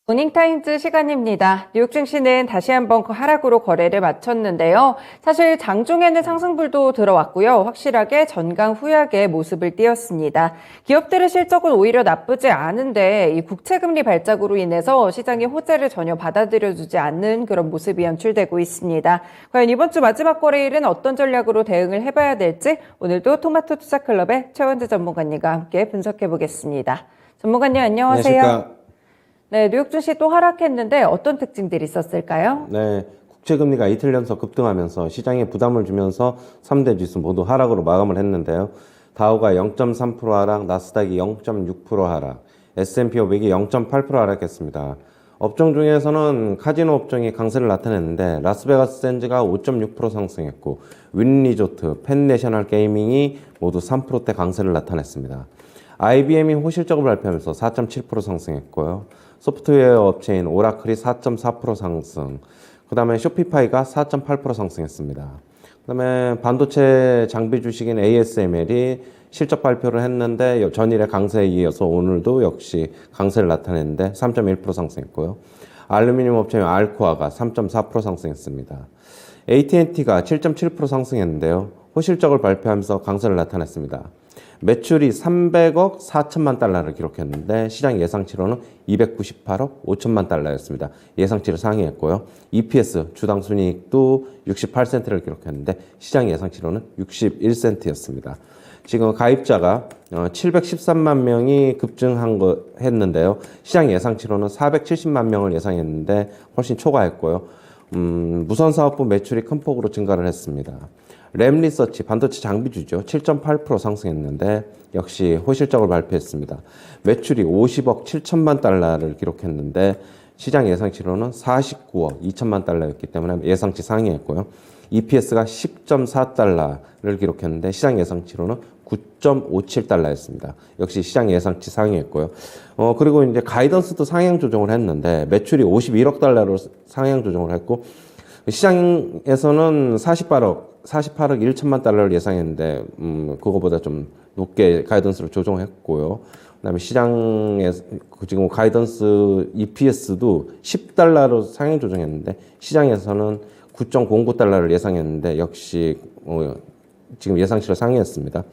모닝타임즈 시간입니다. 뉴욕 증시는 다시 한번 하락으로 거래를 마쳤는데요. 사실 장중에는 상승불도 들어왔고요. 확실하게 전강 후약의 모습을 띄었습니다. 기업들의 실적은 오히려 나쁘지 않은데 이 국채금리 발작으로 인해서 시장이 호재를 전혀 받아들여주지 않는 그런 모습이 연출되고 있습니다. 과연 이번 주 마지막 거래일은 어떤 전략으로 대응을 해봐야 될지 오늘도 토마토 투자클럽의 최원재 전문가님과 함께 분석해 보겠습니다. 전문가님 안녕하세요. 안녕하십니까. 네, 뉴욕 증시 또 하락했는데 어떤 특징들이 있었을까요? 네, 국채금리가 이틀 연속 급등하면서 시장에 부담을 주면서 3대 지수 모두 하락으로 마감을 했는데요. 다우가 0.3% 하락, 나스닥이 0.6% 하락, S&P 500이 0.8% 하락했습니다. 업종 중에서는 카지노 업종이 강세를 나타냈는데 라스베가스 샌즈가 5.6% 상승했고 윈리조트, 펜내셔널 게이밍이 모두 3%대 강세를 나타냈습니다. IBM이 호실적을 발표하면서 4.7% 상승했고요. 소프트웨어 업체인 오라클이 4.4% 상승, 그 다음에 쇼피파이가 4.8% 상승했습니다. 그 다음에 반도체 장비 주식인 ASML이 실적 발표를 했는데 전일의 강세에 이어서 오늘도 역시 강세를 나타냈는데 3.1% 상승했고요. 알루미늄 업체인 알코아가 3.4% 상승했습니다. AT&T가 7.7% 상승했는데요. 호실적을 발표하면서 강세를 나타냈습니다. 매출이 300억 4천만 달러를 기록했는데 시장 예상치로는 298억 5천만 달러였습니다. 예상치를 상회했고요. EPS 주당 순이익도 68센트를 기록했는데 시장 예상치로는 61센트였습니다. 지금 가입자가 713만 명이 했는데요. 시장 예상치로는 470만 명을 예상했는데 훨씬 초과했고요. 무선사업부 매출이 큰 폭으로 증가를 했습니다. 램리서치 반도체 장비주죠. 7.8% 상승했는데 역시 호실적을 발표했습니다. 매출이 50억 7천만 달러를 기록했는데 시장 예상치로는 49억 2천만 달러였기 때문에 예상치 상회했고요. EPS가 10.4달러를 기록했는데 시장 예상치로는 9.57달러였습니다. 역시 시장 예상치 상회했고요. 그리고 이제 가이던스도 상향 조정을 했는데 매출이 51억 달러로 상향 조정을 했고 시장에서는 48억 1천만 달러를 예상했는데 그거보다 좀 높게 가이던스를 조정했고요. 그다음에 시장에 지금 가이던스 EPS도 10달러로 상향 조정했는데 시장에서는 9.09달러를 예상했는데 역시 지금 예상치를 상회했습니다.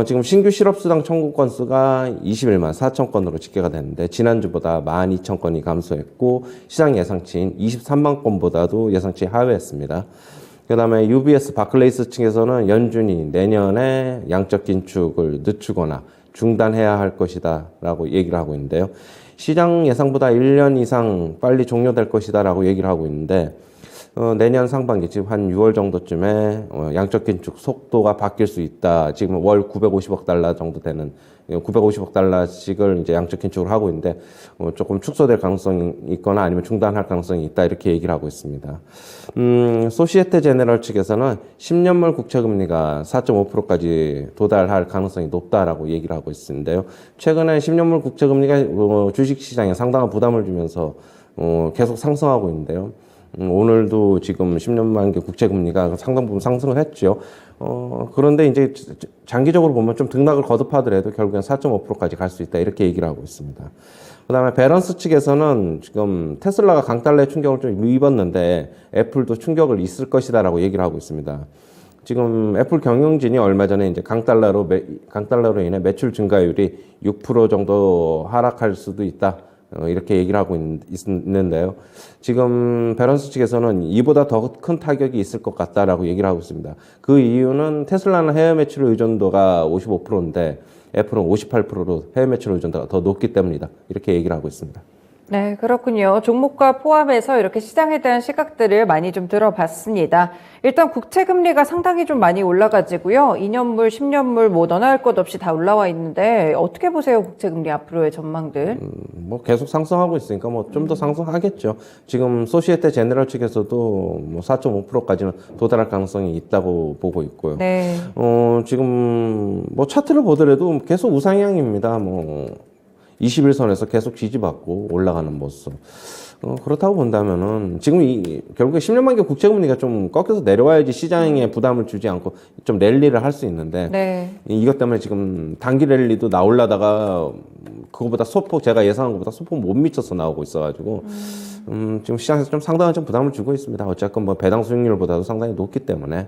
지금 신규 실업수당 청구 건수가 21만 4천 건으로 집계가 됐는데 지난주보다 12,000건이 감소했고 시장 예상치인 23만 건보다도 예상치 하회했습니다. 그 다음에 UBS 바클레이스 측에서는 연준이 내년에 양적 긴축을 늦추거나 중단해야 할 것이다 라고 얘기를 하고 있는데요. 시장 예상보다 1년 이상 빨리 종료될 것이다 라고 얘기를 하고 있는데 내년 상반기, 지금 한 6월 정도쯤에 양적 긴축 속도가 바뀔 수 있다. 지금 월 950억 달러 정도 되는 950억 달러씩을 이제 양적 긴축을 하고 있는데 조금 축소될 가능성이 있거나 아니면 중단할 가능성이 있다. 이렇게 얘기를 하고 있습니다. 소시에테 제네럴 측에서는 10년물 국채금리가 4.5%까지 도달할 가능성이 높다라고 얘기를 하고 있는데요. 최근에 10년물 국채금리가 주식시장에 상당한 부담을 주면서 계속 상승하고 있는데요. 오늘도 지금 10년 만기 국채금리가 상당 부분 상승을 했죠. 그런데 이제 장기적으로 보면 좀 등락을 거듭하더라도 결국엔 4.5%까지 갈 수 있다. 이렇게 얘기를 하고 있습니다. 그 다음에 밸런스 측에서는 지금 테슬라가 강달러의 충격을 좀 입었는데 애플도 충격을 있을 것이다라고 얘기를 하고 있습니다. 지금 애플 경영진이 얼마 전에 이제 강달러로 인해 매출 증가율이 6% 정도 하락할 수도 있다. 이렇게 얘기를 하고 있는데요. 지금 밸런스 측에서는 이보다 더 큰 타격이 있을 것 같다라고 얘기를 하고 있습니다. 그 이유는 테슬라는 해외 매출 의존도가 55%인데 애플은 58%로 해외 매출 의존도가 더 높기 때문이다. 이렇게 얘기를 하고 있습니다. 네, 그렇군요. 종목과 포함해서 이렇게 시장에 대한 시각들을 많이 좀 들어봤습니다. 일단 국채금리가 상당히 좀 많이 올라가지고요. 2년물, 10년물 뭐 너나 할 것 없이 다 올라와 있는데 어떻게 보세요? 국채금리 앞으로의 전망들? 뭐 계속 상승하고 있으니까 뭐 좀 더 상승하겠죠. 지금 소시에테 제네럴 측에서도 뭐 4.5%까지는 도달할 가능성이 있다고 보고 있고요. 네. 지금 뭐 차트를 보더라도 계속 우상향입니다. 뭐 21선에서 계속 지지받고 올라가는 모습. 그렇다고 본다면은 지금 결국에 10년 만기 국채금리가 좀 꺾여서 내려와야지 시장에 부담을 주지 않고 좀 랠리를 할 수 있는데 네. 이것 때문에 지금 단기 랠리도 나올라다가 그거보다 소폭 제가 예상한 것보다 소폭 못 미쳐서 나오고 있어가지고 지금 시장에서 좀 상당한 좀 부담을 주고 있습니다. 어쨌건 뭐 배당 수익률보다도 상당히 높기 때문에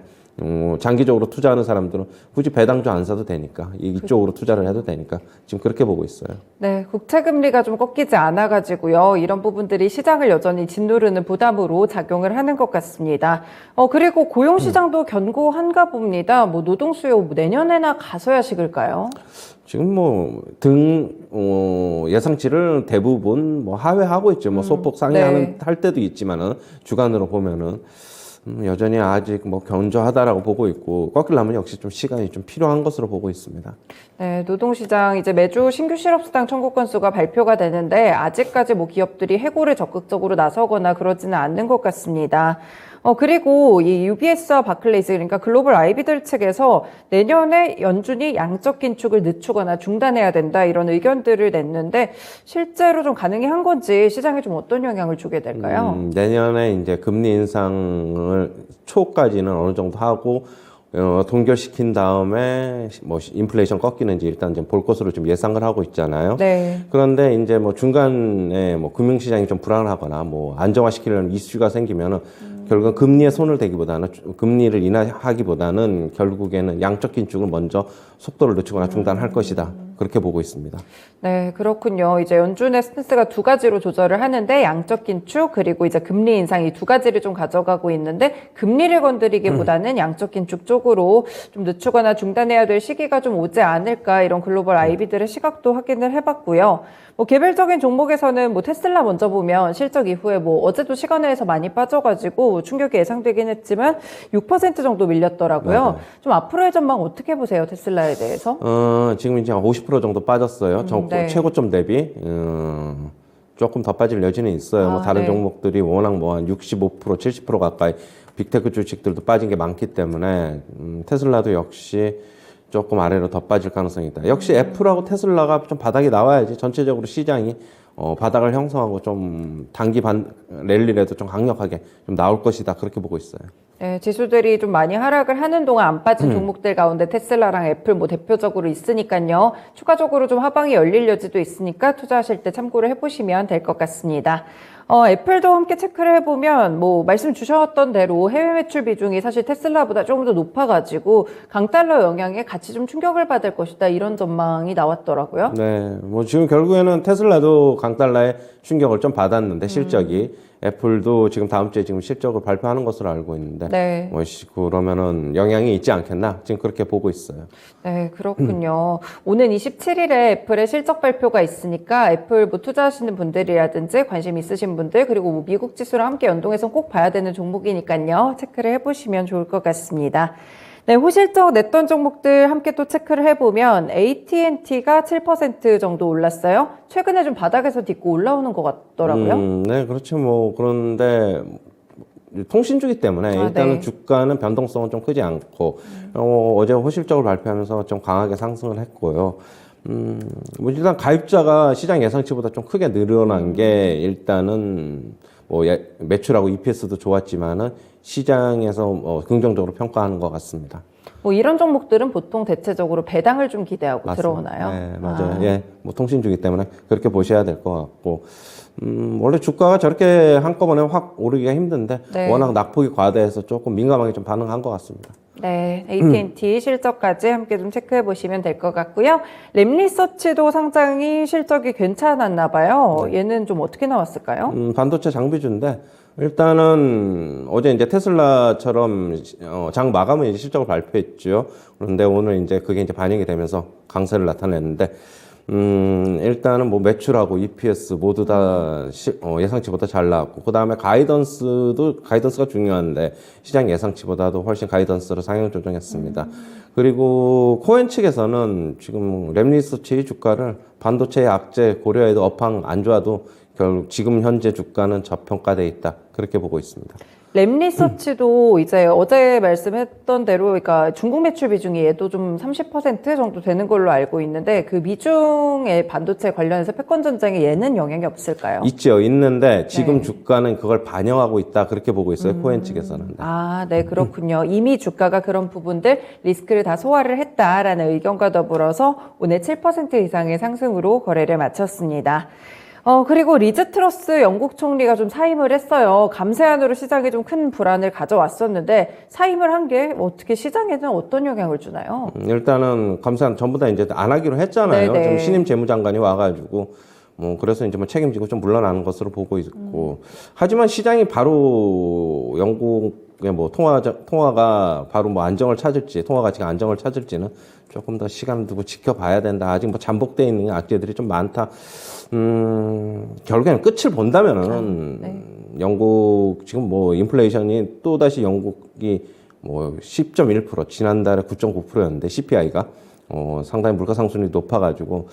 장기적으로 투자하는 사람들은 굳이 배당주 안 사도 되니까 이쪽으로 투자를 해도 되니까 지금 그렇게 보고 있어요. 네, 국채금리가 좀 꺾이지 않아가지고요. 이런 부분들이 시장을 여전히 짓누르는 부담으로 작용을 하는 것 같습니다. 그리고 고용시장도 견고한가 봅니다. 뭐 노동수요 내년에나 가서야 식을까요? 지금 뭐 예상치를 대부분 뭐 하회하고 있죠. 뭐 소폭 상회하는 할 때도 있지만은 주간으로 보면은 여전히 아직 뭐 견조하다라고 보고 있고 꺾이려면 역시 좀 시간이 좀 필요한 것으로 보고 있습니다. 네, 노동시장 이제 매주 신규 실업수당 청구 건수가 발표가 되는데 아직까지 뭐 기업들이 해고를 적극적으로 나서거나 그러지는 않는 것 같습니다. 그리고 이 UBS와 바클레이스 그러니까 글로벌 아이비들 측에서 내년에 연준이 양적 긴축을 늦추거나 중단해야 된다 이런 의견들을 냈는데 실제로 좀 가능한 건지 시장에 좀 어떤 영향을 주게 될까요? 내년에 이제 금리 인상을 초까지는 어느 정도 하고 동결시킨 다음에 뭐 인플레이션 꺾이는지 일단 좀 볼 것으로 좀 예상을 하고 있잖아요. 네. 그런데 이제 뭐 중간에 뭐 금융시장이 좀 불안하거나 뭐 안정화시키려는 이슈가 생기면은 결국은 금리에 손을 대기보다는 금리를 인하하기보다는 결국에는 양적 긴축을 먼저 속도를 늦추거나 중단할 것이다. 그렇게 보고 있습니다. 네, 그렇군요. 이제 연준의 스탠스가 두 가지로 조절을 하는데 양적 긴축 그리고 이제 금리 인상 이 두 가지를 좀 가져가고 있는데 금리를 건드리기보다는 양적 긴축 쪽으로 좀 늦추거나 중단해야 될 시기가 좀 오지 않을까 이런 글로벌 아이비들의 시각도 확인을 해봤고요. 뭐 개별적인 종목에서는 뭐 테슬라 먼저 보면 실적 이후에 뭐 어제도 시간외에서 많이 빠져가지고 충격이 예상되긴 했지만 6% 정도 밀렸더라고요. 좀 앞으로의 전망 어떻게 보세요, 테슬라에 대해서? 지금 이제 50% 정도 빠졌어요. 네. 최고점 대비. 조금 더 빠질 여지는 있어요. 뭐 다른 네. 종목들이 워낙 뭐 한 65%, 70% 가까이 빅테크 주식들도 빠진 게 많기 때문에 테슬라도 역시 조금 아래로 더 빠질 가능성이 있다. 역시 애플하고 테슬라가 좀 바닥이 나와야지 전체적으로 시장이 바닥을 형성하고 좀 단기 랠리라도 좀 강력하게 좀 나올 것이다. 그렇게 보고 있어요. 네, 지수들이 좀 많이 하락을 하는 동안 안 빠진 종목들 가운데 테슬라랑 애플 뭐 대표적으로 있으니까요. 추가적으로 좀 하방이 열릴 여지도 있으니까 투자하실 때 참고를 해보시면 될 것 같습니다. 애플도 함께 체크를 해보면 뭐 말씀 주셨던 대로 해외 매출 비중이 사실 테슬라보다 조금 더 높아가지고 강달러 영향에 같이 좀 충격을 받을 것이다 이런 전망이 나왔더라고요. 네, 뭐 지금 결국에는 테슬라도 강달러의 충격을 좀 받았는데 실적이 애플도 지금 다음 주에 지금 실적을 발표하는 것으로 알고 있는데 네. 뭐 그러면은 영향이 있지 않겠나 지금 그렇게 보고 있어요. 네, 그렇군요. 오는 27일에 애플의 실적 발표가 있으니까 애플 뭐 투자하시는 분들이라든지 관심 있으신 분들 그리고 뭐 미국 지수랑 함께 연동해서 꼭 봐야 되는 종목이니까요. 체크를 해보시면 좋을 것 같습니다. 네, 호실적 냈던 종목들 함께 또 체크를 해보면 AT&T가 7% 정도 올랐어요. 최근에 좀 바닥에서 딛고 올라오는 것 같더라고요. 네, 그렇죠. 뭐 그런데 통신주기 때문에 일단은 네. 주가는 변동성은 좀 크지 않고 어제 호실적을 발표하면서 좀 강하게 상승을 했고요. 뭐 일단 가입자가 시장 예상치보다 좀 크게 늘어난 게 일단은 뭐 매출하고 EPS도 좋았지만은 시장에서 긍정적으로 평가하는 것 같습니다. 뭐 이런 종목들은 보통 대체적으로 배당을 좀 기대하고 맞습니다. 들어오나요? 네, 맞아요. 예, 뭐 통신주기 때문에 그렇게 보셔야 될 것 같고, 원래 주가가 저렇게 한꺼번에 확 오르기가 힘든데, 네. 워낙 낙폭이 과다해서 조금 민감하게 좀 반응한 것 같습니다. 네, AT&T 실적까지 함께 좀 체크해 보시면 될 것 같고요. 램리서치도 상당히 실적이 괜찮았나 봐요. 얘는 좀 어떻게 나왔을까요? 반도체 장비주인데, 일단은 어제 이제 테슬라처럼 장 마감은 이제 실적을 발표했죠. 그런데 오늘 이제 그게 이제 반영이 되면서 강세를 나타냈는데, 일단은 뭐 매출하고 EPS 모두 다 예상치보다 잘 나왔고, 그 다음에 가이던스가 중요한데, 시장 예상치보다도 훨씬 가이던스를 상향 조정했습니다. 그리고 코엔 측에서는 지금 램리서치 주가를 반도체 악재 고려해도 업황 안 좋아도 결국 지금 현재 주가는 저평가돼 있다. 그렇게 보고 있습니다. 램리서치도 이제 어제 말씀했던 대로, 그러니까 중국 매출 비중이 얘도 좀 30% 정도 되는 걸로 알고 있는데, 그 미중의 반도체 관련해서 패권 전쟁에 얘는 영향이 없을까요? 있죠. 있는데 지금 네. 주가는 그걸 반영하고 있다. 그렇게 보고 있어요. 코엔 측에서는. 네. 아, 네, 그렇군요. 이미 주가가 그런 부분들 리스크를 다 소화를 했다라는 의견과 더불어서 오늘 7% 이상의 상승으로 거래를 마쳤습니다. 그리고 리즈 트러스 영국 총리가 좀 사임을 했어요. 감세안으로 시장에 좀 큰 불안을 가져왔었는데 사임을 한 게 어떻게 시장에는 어떤 영향을 주나요? 일단은 감사한 전부 다 이제 안 하기로 했잖아요. 네네. 지금 신임 재무장관이 와가지고 그래서 이제 뭐 책임지고 좀 물러나는 것으로 보고 있고 하지만 시장이 바로 영국의 뭐 통화가 바로 뭐 안정을 찾을지 통화 가치가 안정을 찾을지는 조금 더 시간 두고 지켜봐야 된다. 아직 뭐 잠복돼 있는 악재들이 좀 많다. 결국에는 끝을 본다면은 네. 영국 지금 뭐 인플레이션이 또 다시 영국이 뭐 10.1% 지난달에 9.9%였는데 CPI가 상당히 물가 상승률이 높아가지고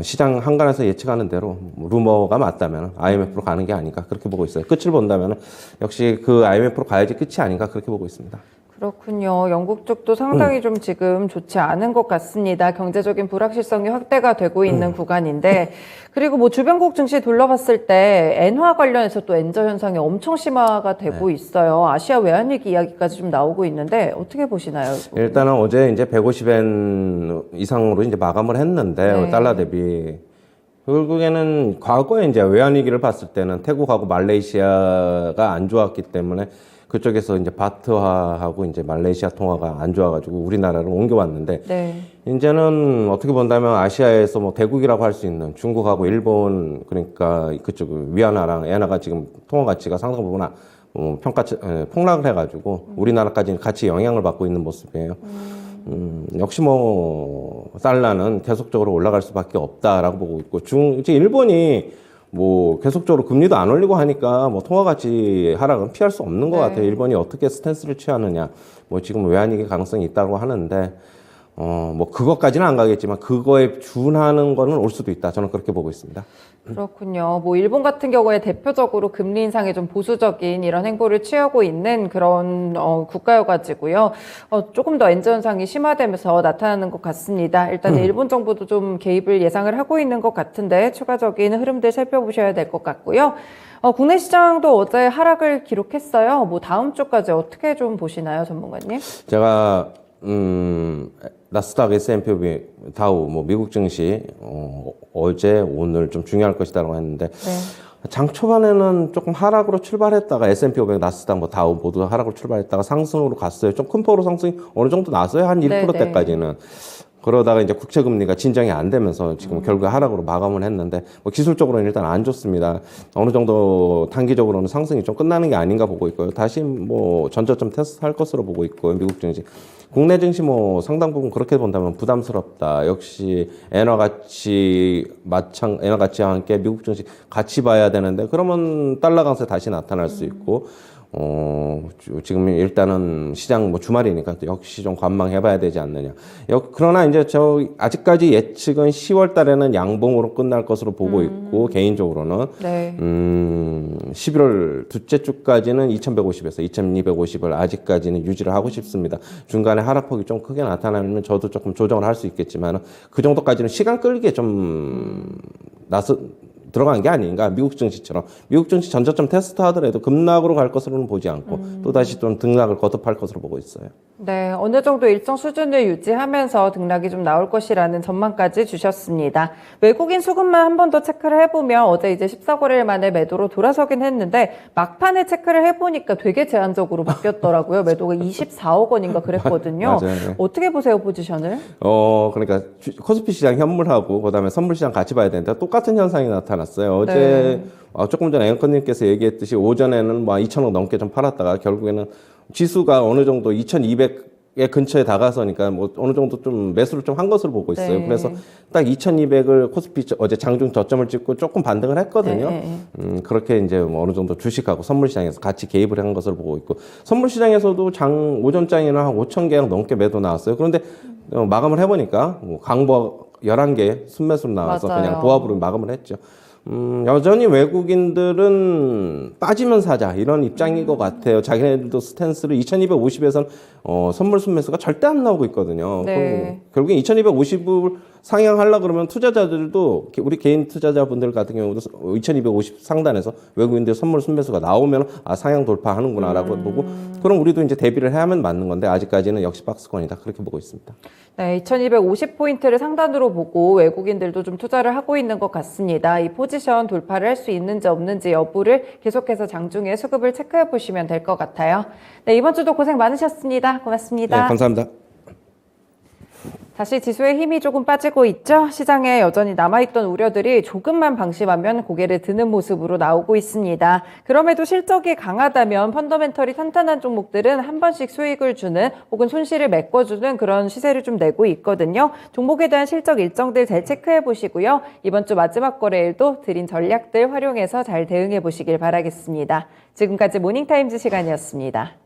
시장 한간에서 예측하는 대로 루머가 맞다면 IMF로 가는 게 아닌가 그렇게 보고 있어요. 끝을 본다면 역시 그 IMF로 가야지 끝이 아닌가 그렇게 보고 있습니다. 그렇군요. 영국 쪽도 상당히 좀 지금 좋지 않은 것 같습니다. 경제적인 불확실성이 확대가 되고 있는 구간인데, 그리고 뭐 주변국 증시 둘러봤을 때 엔화 관련해서 또 엔저 현상이 엄청 심화가 되고 있어요. 아시아 외환위기 이야기까지 좀 나오고 있는데 어떻게 보시나요? 일단은 어제 이제 150엔 이상으로 이제 마감을 했는데 네. 달러 대비 결국에는 과거에 이제 외환위기를 봤을 때는 태국하고 말레이시아가 안 좋았기 때문에 그쪽에서 이제 바트화하고 이제 말레이시아 통화가 안 좋아가지고 우리나라로 옮겨왔는데 네. 이제는 어떻게 본다면 아시아에서 뭐 대국이라고 할 수 있는 중국하고 일본 그러니까 그쪽 위안화랑 엔화가 지금 통화 가치가 상당 부분 폭락을 해가지고 우리나라까지 같이 영향을 받고 있는 모습이에요. 역시 뭐 달러는 계속적으로 올라갈 수밖에 없다라고 보고 있고 이제 일본이 뭐 계속적으로 금리도 안 올리고 하니까 뭐 통화 가치 하락은 피할 수 없는 것 네. 같아요. 일본이 어떻게 스탠스를 취하느냐. 뭐 지금 외환위기 가능성이 있다고 하는데 뭐 그것까지는 안 가겠지만 그거에 준하는 거는 올 수도 있다. 저는 그렇게 보고 있습니다. 그렇군요. 뭐 일본 같은 경우에 대표적으로 금리 인상에 좀 보수적인 이런 행보를 취하고 있는 그런 국가여가지고요. 조금 더 엔저 현상이 심화되면서 나타나는 것 같습니다. 일단 일본 정부도 좀 개입을 예상을 하고 있는 것 같은데 추가적인 흐름들 살펴보셔야 될 것 같고요. 국내 시장도 어제 하락을 기록했어요. 뭐 다음 주까지 어떻게 좀 보시나요, 전문가님? 제가 나스닥, S&P, 다우, 뭐 미국 증시 어제 오늘 좀 중요할 것이다라고 했는데 네. 장 초반에는 조금 하락으로 출발했다가 S&P 500, 나스닥, 뭐 다우 모두 하락으로 출발했다가 상승으로 갔어요. 좀 큰 폭으로 상승이 어느 정도 났어요. 한 1%대까지는. 그러다가 이제 국채 금리가 진정이 안 되면서 지금 결국에 하락으로 마감을 했는데 뭐 기술적으로는 일단 안 좋습니다. 어느 정도 단기적으로는 상승이 좀 끝나는 게 아닌가 보고 있고요. 다시 뭐 전저점 테스트할 것으로 보고 있고요. 미국 증시. 국내 증시 뭐 상당 부분 그렇게 본다면 부담스럽다. 역시 엔화 가치와 함께 미국 증시 같이 봐야 되는데 그러면 달러 강세 다시 나타날 수 있고 지금 일단은 시장 뭐 주말이니까 또 역시 좀 관망해봐야 되지 않느냐. 그러나 이제 아직까지 예측은 10월 달에는 양봉으로 끝날 것으로 보고 있고, 개인적으로는. 네. 11월 둘째 주까지는 2150에서 2250을 아직까지는 유지를 하고 싶습니다. 중간에 하락폭이 좀 크게 나타나면 저도 조금 조정을 할 수 있겠지만, 그 정도까지는 시간 끌기에 좀 들어간 게 아닌가. 미국 증시처럼. 미국 증시 전저점 테스트 하더라도 급락으로 갈 것으로는 보지 않고 또다시 좀 등락을 거듭할 것으로 보고 있어요. 네, 어느 정도 일정 수준을 유지하면서 등락이 좀 나올 것이라는 전망까지 주셨습니다. 외국인 수급만 한 번 더 체크를 해보면 어제 이제 14거래일 만에 매도로 돌아서긴 했는데 막판에 체크를 해보니까 되게 제한적으로 바뀌었더라고요. 매도가 24억 원인가 그랬거든요. 맞아요. 어떻게 보세요, 포지션을? 그러니까 코스피 시장 현물하고 그다음에 선물 시장 같이 봐야 되는데 똑같은 현상이 나타났어요. 어제 조금 전에 앵커님께서 얘기했듯이 오전에는 뭐 2천억 넘게 좀 팔았다가 결국에는 지수가 어느 정도 2,200에 근처에 다가서니까 뭐 어느 정도 좀 매수를 좀 한 것으로 보고 있어요. 네. 그래서 딱 2,200을 코스피 어제 장중 저점을 찍고 조금 반등을 했거든요. 그렇게 이제 뭐 어느 정도 주식하고 선물 시장에서 같이 개입을 한 것으로 보고 있고 선물 시장에서도 오전장에는 한 5천 개약 넘게 매도 나왔어요. 그런데 마감을 해보니까 뭐 강보 11개 순매수로 나와서 맞아요. 그냥 보합으로 마감을 했죠. 여전히 외국인들은 빠지면 사자 이런 입장인 것 같아요. 자기네들도 스탠스를 2250에서는 선물 순매수가 절대 안 나오고 있거든요. 네. 결국엔 2250을 상향하려고 그러면 투자자들도 우리 개인 투자자분들 같은 경우도 2250 상단에서 외국인들 선물 순매수가 나오면 아 상향 돌파하는구나라고 보고 그럼 우리도 이제 대비를 해야만 맞는 건데 아직까지는 역시 박스권이다 그렇게 보고 있습니다. 네, 2250포인트를 상단으로 보고 외국인들도 좀 투자를 하고 있는 것 같습니다. 이 포지션 돌파를 할 수 있는지 없는지 여부를 계속해서 장중에 수급을 체크해 보시면 될 것 같아요. 네, 이번 주도 고생 많으셨습니다. 고맙습니다. 네, 감사합니다. 다시 지수의 힘이 조금 빠지고 있죠. 시장에 여전히 남아있던 우려들이 조금만 방심하면 고개를 드는 모습으로 나오고 있습니다. 그럼에도 실적이 강하다면 펀더멘털이 탄탄한 종목들은 한 번씩 수익을 주는 혹은 손실을 메꿔주는 그런 시세를 좀 내고 있거든요. 종목에 대한 실적 일정들 잘 체크해 보시고요. 이번 주 마지막 거래일도 드린 전략들 활용해서 잘 대응해 보시길 바라겠습니다. 지금까지 모닝타임즈 시간이었습니다.